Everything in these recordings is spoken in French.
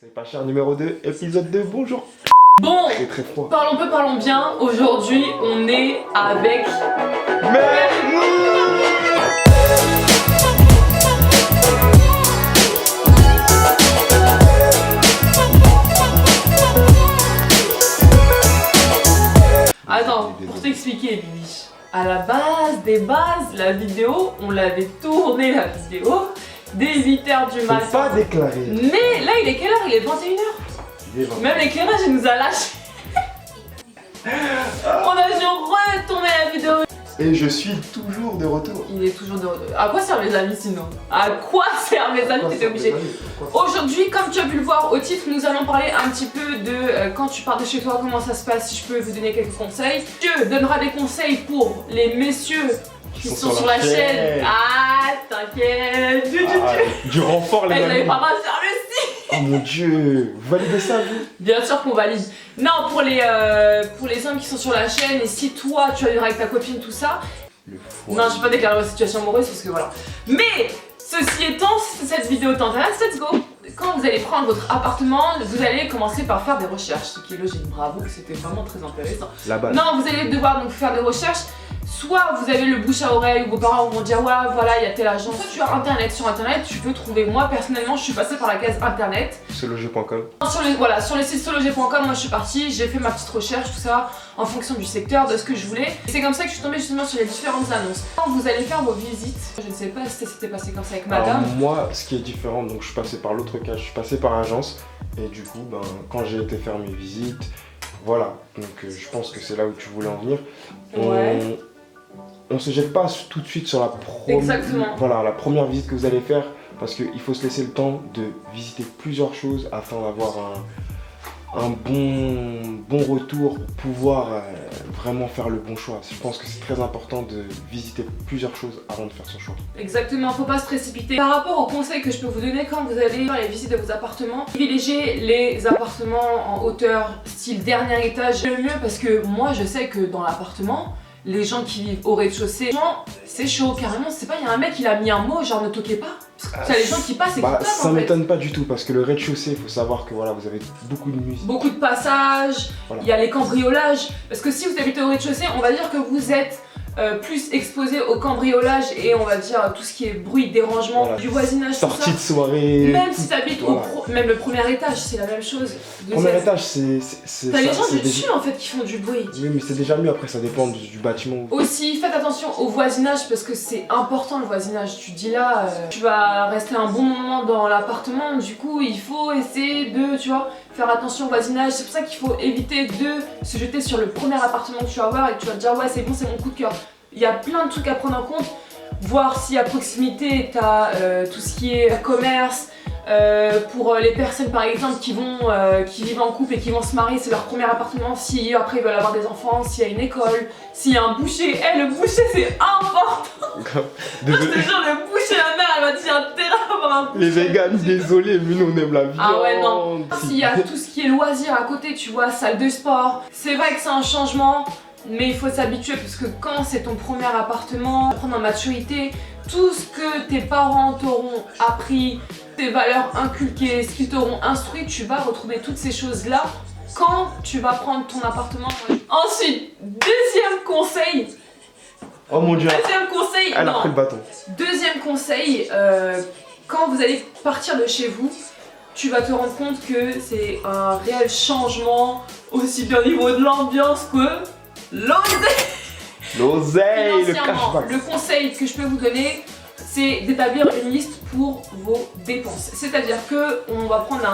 C'est pas cher numéro 2, épisode 2, bonjour. Bon, Très froid. parlons peu, parlons bien. Aujourd'hui, on est avec... Attends, pour t'expliquer, Bibi. À la base des bases, la vidéo, on l'avait tournée la vidéo dès 8h du matin. Faut pas déclarer. Mais là, il est quelle heure? Il est 21h. Même l'éclairage, il nous a lâché. On a dû retourner la vidéo. Et je suis toujours de retour. Il est toujours de retour. À quoi servent mes amis sinon? À quoi servent mes amis? T'étais obligé. Aujourd'hui, comme tu as pu le voir au titre, nous allons parler un petit peu de quand tu pars de chez toi, comment ça se passe, si je peux vous donner quelques conseils. Tu donneras des conseils pour les messieurs qui sont sur la chaîne. Ah, t'inquiète. Du renfort, les amis. amis. Vous n'avez pas mal faire le site. Oh mon dieu, vous validez ça, vous? Bien sûr qu'on valide. Non, pour les hommes qui sont sur la chaîne, et si toi tu as eu avec ta copine, tout ça. Non, je vais pas déclarer ma situation amoureuse parce que voilà. Mais, ceci étant, si cette vidéo t'intéresse, let's go. Quand vous allez prendre votre appartement, vous allez commencer par faire des recherches. Ce qui est logique, bravo, c'était vraiment très intéressant. La base. Non, vous allez devoir donc faire des recherches. Soit vous avez le bouche à oreille où vos parents vont dire ouais voilà il y a telle agence. Soit tu as internet, sur internet tu peux trouver. Moi personnellement je suis passée par la case internet. Seloger.com. Sur le site seloger.com, moi je suis partie, j'ai fait ma petite recherche, tout ça, en fonction du secteur, de ce que je voulais. Et c'est comme ça que je suis tombée justement sur les différentes annonces. Quand vous allez faire vos visites, je ne sais pas si c'était passé comme ça avec madame. Alors, moi, ce qui est différent, donc je suis passé par l'autre cas, je suis passé par agence. Et du coup, ben, quand j'ai été faire mes visites, voilà. Donc je pense que c'est là où tu voulais en venir. Ouais. On se jette pas tout de suite sur la première visite que vous allez faire parce qu'il faut se laisser le temps de visiter plusieurs choses afin d'avoir un bon retour pour pouvoir vraiment faire le bon choix. Je pense que c'est très important de visiter plusieurs choses avant de faire son choix. Exactement, faut pas se précipiter. Par rapport aux conseils que je peux vous donner quand vous allez faire les visites de vos appartements, privilégiez les appartements en hauteur style dernier étage le mieux parce que moi je sais que dans l'appartement, les gens qui vivent au rez-de-chaussée, c'est chaud carrément, c'est pas, il y a un mec il a mis un mot genre ne toquez pas. C'est les gens qui passent et qui tapent ça en fait. m'étonne pas du tout parce que le rez-de-chaussée, il faut savoir que voilà, vous avez beaucoup de musique. Beaucoup de passages, voilà. Il y a les cambriolages. Parce que si vous habitez au rez-de-chaussée, on va dire que vous êtes plus exposé au cambriolage et on va dire tout ce qui est bruit, dérangement, voilà. Du voisinage, sortie tout ça. de soirée. Même si t'habites même le premier étage, c'est la même chose. Premier étage, c'est t'as les gens du dessus en fait qui font du bruit. Oui, mais c'est déjà mieux, après ça dépend du bâtiment. Aussi, faites attention au voisinage parce que c'est important le voisinage. Tu dis là, tu vas rester un bon moment dans l'appartement, du coup il faut essayer de, tu vois, faire attention au voisinage. C'est pour ça qu'il faut éviter de se jeter sur le premier appartement que tu vas voir et que tu vas te dire ouais c'est bon, c'est mon coup de cœur. Il y a plein de trucs à prendre en compte, voir si à proximité tu as tout ce qui est commerce. Pour les personnes par exemple qui vivent en couple et qui vont se marier, c'est leur premier appartement, si après ils veulent avoir des enfants, s'il y a une école, s'il y a un boucher, le boucher c'est important. Je te jure, le boucher, la mère elle va te dire terrain avoir un boucher. Les véganes, désolé, mais nous on aime la viande. Ah ouais non, s'il y a tout ce qui est loisirs à côté, tu vois, salle de sport, c'est vrai que c'est un changement. Mais il faut s'habituer parce que quand c'est ton premier appartement, prendre en maturité, tout ce que tes parents t'auront appris, tes valeurs inculquées, ce qu'ils t'auront instruit, tu vas retrouver toutes ces choses-là quand tu vas prendre ton appartement. Ensuite, deuxième conseil. Oh mon dieu. Deuxième conseil. Elle a pris le bâton. Deuxième conseil, quand vous allez partir de chez vous, tu vas te rendre compte que c'est un réel changement, aussi bien au niveau de l'ambiance que l'oseille, le cashback. Le conseil que je peux vous donner, c'est d'établir une liste pour vos dépenses. C'est-à-dire que on va prendre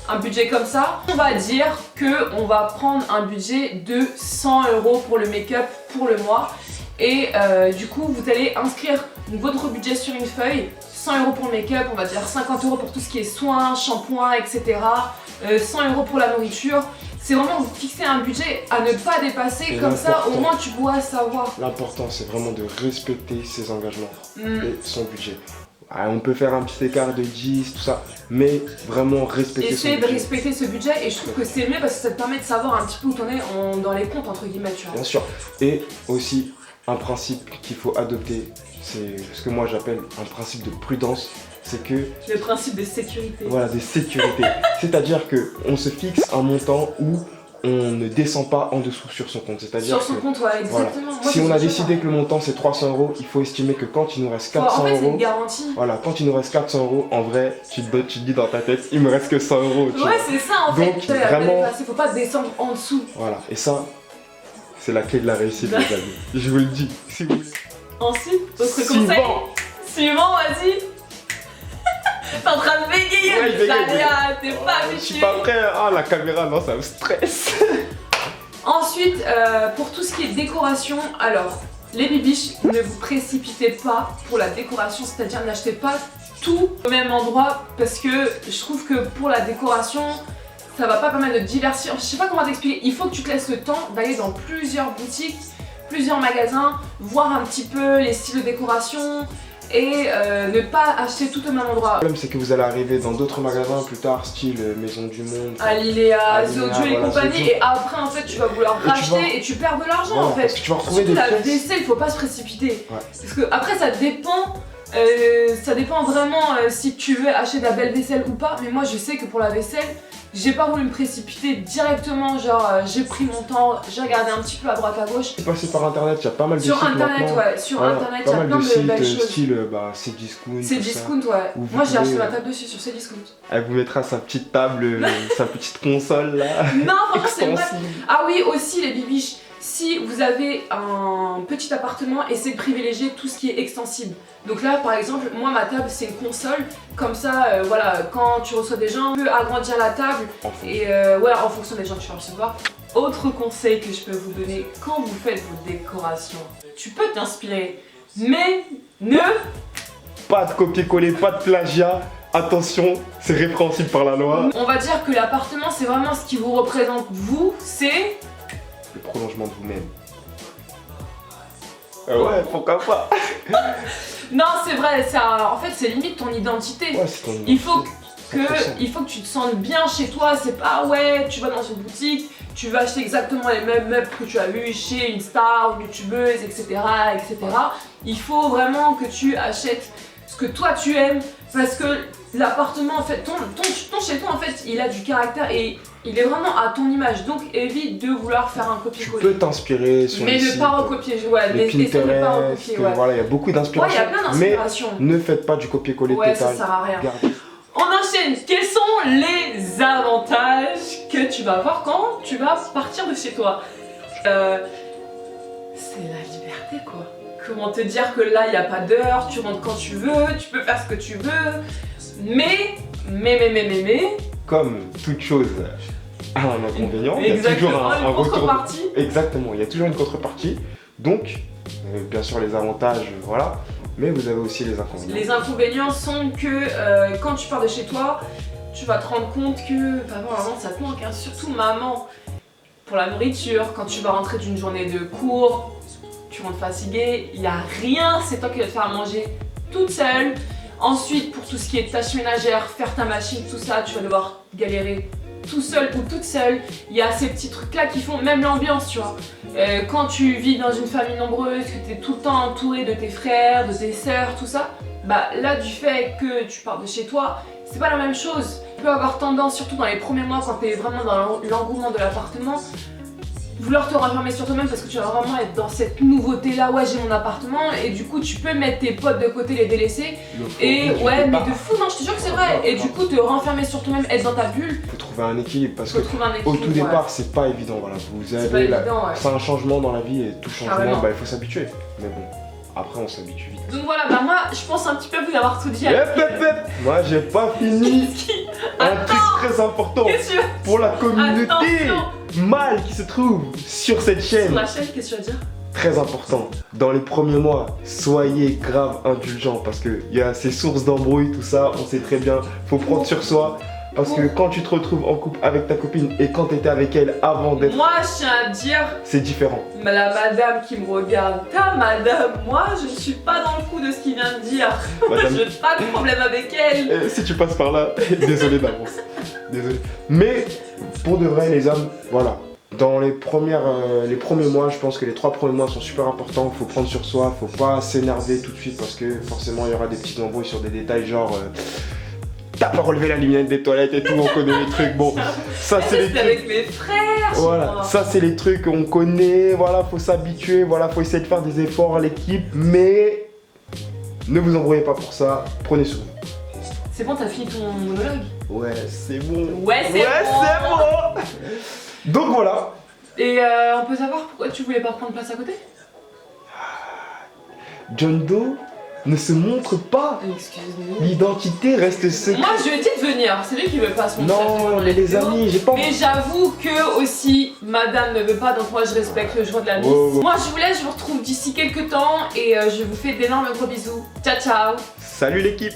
un budget comme ça. On va dire que on va prendre un budget de 100 € pour le make-up pour le mois. Et du coup, vous allez inscrire votre budget sur une feuille. 100 € pour le make-up, on va dire 50 € pour tout ce qui est soins, shampoing, etc. 100 € pour la nourriture. C'est vraiment vous fixer un budget à ne pas dépasser, et comme ça au moins tu dois savoir. L'important c'est vraiment de respecter ses engagements et son budget. On peut faire un petit écart de 10, tout ça, mais vraiment respecter son budget. Essayer de respecter ce budget et je trouve que c'est mieux parce que ça te permet de savoir un petit peu où t'en es dans les comptes entre guillemets, tu vois. Bien sûr. Et aussi un principe qu'il faut adopter, c'est ce que moi j'appelle un principe de prudence. c'est que... Le principe de sécurité. Voilà, de sécurité. C'est-à-dire qu'on se fixe un montant où on ne descend pas en dessous sur son compte. C'est-à-dire sur son compte, ouais, exactement. Voilà. Moi, si on a décidé que le montant c'est 300 €, il faut estimer que quand il nous reste 400 en fait, c'est une €, garantie. voilà, quand il nous reste 400 €, en vrai, tu te dis dans ta tête, il me reste que 100 €. Ouais, c'est ça en donc, fait. Vraiment, il faut pas descendre en dessous. Voilà, et ça, c'est la clé de la réussite, les amis. Je vous le dis. Si vous... Ensuite, autre conseil. Suivant, vas-y. T'es en train de bégayer, ouais, t'es pas habitué. Je suis pas prêt. Ah, la caméra, non, ça me stresse. Ensuite, pour tout ce qui est décoration, alors, les bibiches, ne vous précipitez pas pour la décoration, c'est-à-dire n'achetez pas tout au même endroit parce que je trouve que pour la décoration, ça va pas permettre de diversifier. Je sais pas comment t'expliquer, il faut que tu te laisses le temps d'aller dans plusieurs boutiques, plusieurs magasins, voir un petit peu les styles de décoration et ne pas acheter tout au même endroit. Le problème c'est que vous allez arriver dans d'autres magasins plus tard, style Maison du Monde, Aliléa, Zodio et compagnie, et après en fait tu vas vouloir racheter et tu perds de l'argent en fait. Parce que tu vas retrouver surtout des la vaisselle, il faut pas se précipiter. Ouais. Parce que après ça dépend vraiment si tu veux acheter de la belle vaisselle ou pas, mais moi je sais que pour la vaisselle, j'ai pas voulu me précipiter directement, genre j'ai pris mon temps, j'ai regardé un petit peu à droite à gauche. C'est passé par internet, il y a pas mal de sites sur internet, maintenant. ouais, sur internet il y a plein de belles choses. Style Cdiscount. Cdiscount, ouais. Moi j'ai acheté ma table dessus sur Cdiscount. Elle vous mettra sa petite table, sa petite console là. Non, franchement c'est vrai. Ah oui, aussi les bibiches. Si vous avez un petit appartement, essayez de privilégier tout ce qui est extensible. Donc là, par exemple, moi ma table c'est une console. Comme ça, voilà, quand tu reçois des gens, tu peux agrandir la table et ouais, en fonction des gens que tu vas recevoir. Autre conseil que je peux vous donner quand vous faites vos décorations, tu peux t'inspirer, mais ne pas de copier-coller, pas de plagiat. Attention, c'est répréhensible par la loi. On va dire que l'appartement c'est vraiment ce qui vous représente vous, c'est le prolongement de vous-même. Ouais, pourquoi pas. Non, c'est vrai, en fait c'est limite ton identité. Ouais, c'est ton identité. Il faut que tu te sentes bien chez toi, c'est pas ouais, tu vas dans une boutique, tu vas acheter exactement les mêmes meubles que tu as vu chez une star, une youtubeuse, etc., etc. Il faut vraiment que tu achètes ce que toi tu aimes parce que l'appartement en fait, ton chez toi en fait, il a du caractère et il est vraiment à ton image, donc évite de vouloir faire un copier-coller. Tu peux t'inspirer sur mais ne pas recopier, ouais, les Pinterest, ne pas recopier, ouais. Voilà, il y a beaucoup d'inspiration. Ouais, il y a plein d'inspirations. Mais ne faites pas du copier-coller ouais, total. Ça sert à rien. Gardez. On enchaîne. Quels sont les avantages que tu vas avoir quand tu vas partir de chez toi? C'est la liberté, quoi. Comment te dire que là, il n'y a pas d'heure, tu rentres quand tu veux, tu peux faire ce que tu veux. Mais... Comme toute chose a un inconvénient, il y a toujours un contrepartie. Exactement, il y a toujours une contrepartie. Donc, bien sûr, les avantages, voilà. Mais vous avez aussi les inconvénients. Les inconvénients sont que quand tu pars de chez toi, tu vas te rendre compte que maman, ça te manque, hein. Surtout maman, pour la nourriture, quand tu vas rentrer d'une journée de cours, tu rentres fatigué, il n'y a rien, c'est toi qui vas te faire manger toute seule. Ensuite, pour tout ce qui est tâches ménagères, faire ta machine, tout ça, tu vas devoir galérer tout seul ou toute seule. Il y a ces petits trucs là qui font même l'ambiance, tu vois. Quand tu vis dans une famille nombreuse, que tu es tout le temps entouré de tes frères, de tes sœurs, tout ça, bah là du fait que tu pars de chez toi, c'est pas la même chose. Tu peux avoir tendance, surtout dans les premiers mois quand tu es vraiment dans l'engouement de l'appartement, vouloir te renfermer sur toi-même parce que tu vas vraiment être dans cette nouveauté là, ouais j'ai mon appartement, et du coup tu peux mettre tes potes de côté, les délaisser, et ouais mais de fou, non je te jure que c'est vrai, et du coup te renfermer sur toi-même, être dans ta bulle. Faut trouver un équilibre parce que au tout départ c'est pas évident, voilà, vous avez c'est un changement dans la vie et tout changement bah il faut s'habituer, mais bon après on s'habitue vite. Donc voilà, bah moi je pense un petit peu vous avoir tout dit. Moi j'ai pas fini. Un truc très important pour la communauté mâle qui se trouve sur cette chaîne. Sur la chaîne, qu'est-ce que tu vas dire? Très important, dans les premiers mois, soyez grave indulgents parce qu'il y a ces sources d'embrouille, tout ça, on sait très bien, faut prendre sur soi. Parce que quand tu te retrouves en couple avec ta copine et quand tu étais avec elle avant d'être... Moi je tiens à dire... C'est différent. La madame qui me regarde, ta madame, moi je ne suis pas dans le coup de ce qu'il vient de dire. Madame... je n'ai pas de problème avec elle. Si tu passes par là, désolé d'avance. Désolé. Mais pour de vrai les hommes, voilà. Dans les premiers mois, je pense que les 3 premiers mois sont super importants. Il faut prendre sur soi, faut pas s'énerver tout de suite parce que forcément il y aura des petites embrouilles sur des détails genre t'as pas relevé la lumière des toilettes et tout, on connaît les trucs. Bon, ça c'est les trucs. avec mes frères. Voilà, ça c'est les trucs qu'on connaît. Voilà, faut s'habituer. Voilà, faut essayer de faire des efforts à l'équipe, mais ne vous embrouillez pas pour ça. Prenez soin. C'est bon, t'as fini ton monologue? Ouais, c'est bon. Ouais, c'est bon. Donc voilà. Et on peut savoir pourquoi tu voulais pas prendre place à côté? John Doe ne se montre pas. Excuse-moi. L'identité reste secrète. Moi je lui ai dit de venir, c'est lui qui veut pas se montrer. Non, mais les amis, j'ai pas. Mais j'avoue que aussi, madame ne veut pas, donc moi je respecte le choix de la miss. Moi je vous laisse, je vous retrouve d'ici quelques temps et je vous fais d'énormes gros bisous. Ciao ciao. Salut l'équipe.